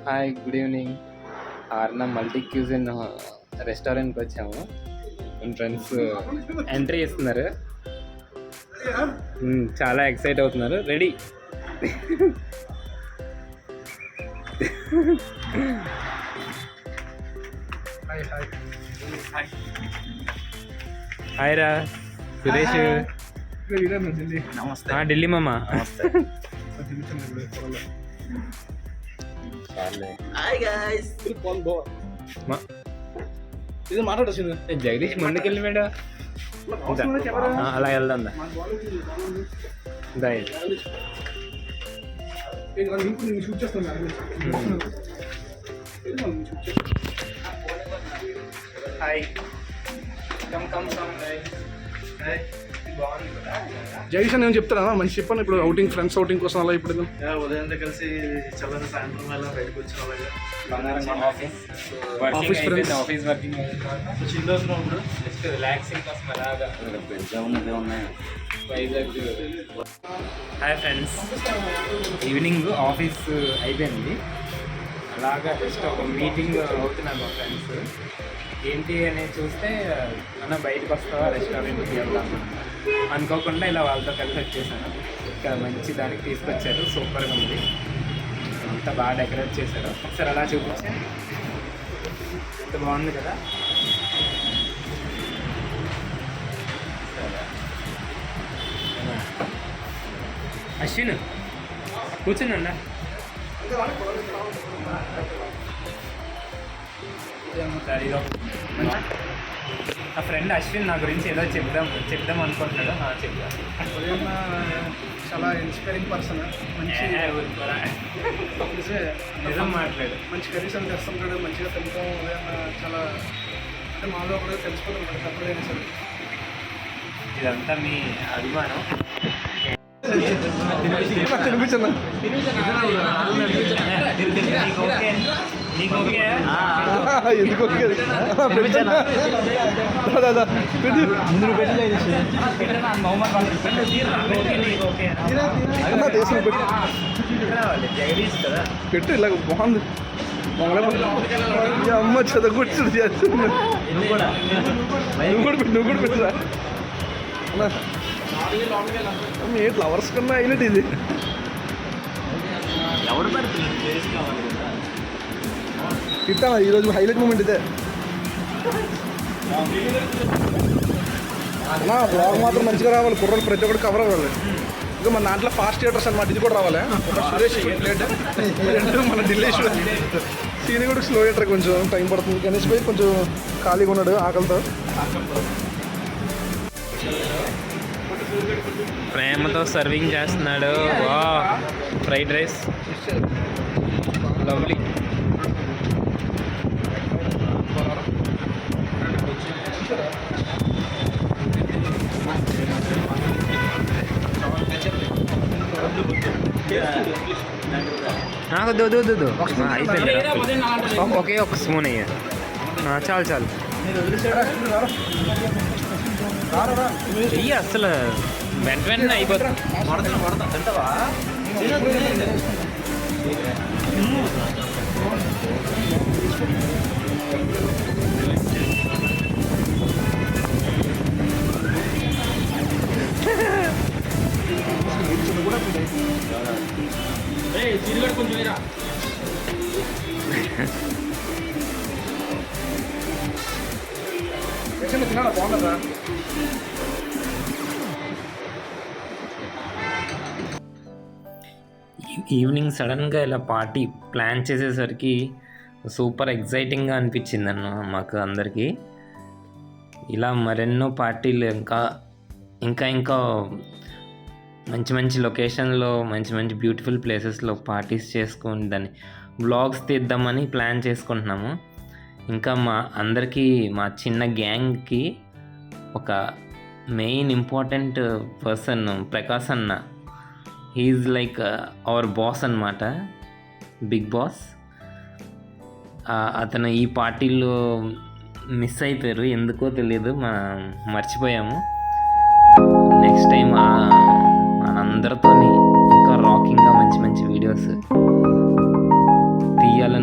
Hi, good evening. Aarna multi cuisine రెస్టారెంట్కి వచ్చాము. మన ఫ్రెండ్స్ ఎంట్రీ ఇస్తున్నారు. చాలా ఎక్సైట్ అవుతున్నారు. రెడీ. హాయ్ రా సురేష్. నమస్తే. ఢిల్లీ మామ. నమస్తే. Hi guys. ఇది మాట్లాడొచ్చింది. జగదీష్ ముందుకెళ్ళి మేడం. అలా వెళ్దాం. షూట్ చేస్తాను. హాయ్. జగదీష్ నేను చెప్తారా మంచి చెప్పాను. ఇప్పుడు అవుటింగ్ ఫ్రెండ్స్ అవుటింగ్ కోసం అలా ఇప్పుడు ఉదయం కలిసి చల్లని సాయంత్రం వేళ బయటకు వచ్చిన అలాగా ఆఫీస్ ఫ్రెండ్స్. ఆఫీస్ వర్కింగ్ చిల్లోస్ ఇప్పుడు జస్ట్ రిలాక్సింగ్ కోసం అలాగా ఉన్నాయి. Vizag. Hi friends, evening office అయిపోయింది. అలాగా జస్ట్ ఒక మీటింగ్ అవుతున్నారు మా ఫ్రెండ్స్. ఏంటి అనేది చూస్తే అన్న బయటకు వస్తావా రెస్టారెంట్కి వెళ్దాం అనుకోకుండా ఇలా వాళ్ళతో కలిసి వచ్చేసాను. ఇంకా మంచి దానికి తీసుకొచ్చారు. సూపర్గా ఉంది, అంతా బాగా డెకరేట్ చేశారు. ఒకసారి అలా చూపించే. ఎంత బాగుంది కదా. అశ్విన్ కూర్చుని అన్న. నా ఫ్రెండ్ అశ్విన్ నా గురించి ఏదో చెప్దాం అనుకుంటున్నాడు. చెప్తాను. ఉదయం చాలా ఇన్స్పైరింగ్ పర్సన్. మంచి నిజం మాట్లాడు. మంచి కర్రీస్ అని తెస్తుంటాడు. మంచిగా తింటాం. ఉదయం చాలా అంటే మాలో కూడా తెలిసిపోతుంటాడు తప్పదైనా సరే. ఇదంతా మీ అభిమానం. తినిపించండి. నీకు ఓకే? ఎందుకు పెట్టు ఇలా బాగుంది. అమ్మ చదువు కూర్చుని చేస్తుంది. నువ్వు కూడా పెట్టురా. ఏ ఫ్లవర్స్ కన్నా హైలైట్ ఇది. ఎవరు పెడుతుంది తిట్టాను ఈరోజు హైలైట్ మూమెంట్ ఇదే. నా బ్లాగ్ మాత్రం మంచిగా రావాలి. కుర్రోళ్ళు ప్రతి ఒక్కటి కవర్ అవ్వాలి. ఇంకా మన దాంట్లో ఫాస్ట్ థియేటర్స్ అనమాట. ఇది కూడా రావాలి. సురేష్ మన ఢిల్లీ సీని కూడా స్లో థియేటర్ కొంచెం టైం పడుతుంది. గణేష్ భాయ్ కొంచెం ఖాళీగా ఉన్నాడు ఆకలితో. ప్రేమతో సర్వింగ్ చేస్తున్నాడు. వా, ఫ్రైడ్ రైస్ లవ్లీ. నాకు దొద్దు అయిపోయింది. ఒకే ఒక స్పూన్ అయ్యా. చాలు చాలు. ఇయ్య అసలు వెంటనే అయిపోతుంది. తింటావా? కొంచెం తినాలా బాగుందా? ఈవినింగ్ సడన్గా ఇలా పార్టీ ప్లాన్ చేసేసరికి సూపర్ ఎగ్జైటింగ్గా అనిపించింది అన్న మాకు అందరికీ. ఇలా మరెన్నో పార్టీలు ఇంకా ఇంకా ఇంకా మంచి మంచి లొకేషన్లో మంచి మంచి బ్యూటిఫుల్ ప్లేసెస్లో పార్టీస్ చేసుకొని దాన్ని వ్లాగ్స్ తీద్దామని ప్లాన్ చేసుకుంటున్నాము. ఇంకా మా అందరికీ మా చిన్న గ్యాంగ్కి ఒక మెయిన్ ఇంపార్టెంట్ పర్సన్ ప్రకాష్ అన్న. హీఈస్ లైక్ అవర్ బాస్ అన్నమాట, బిగ్ బాస్. అతను ఈ పార్టీలో మిస్ అయిపోయారు, ఎందుకో తెలియదు, మర్చిపోయాము. నెక్స్ట్ టైం మనందరితో ఇంకా రాకింగ్గా మంచి మంచి వీడియోస్ తీయాలని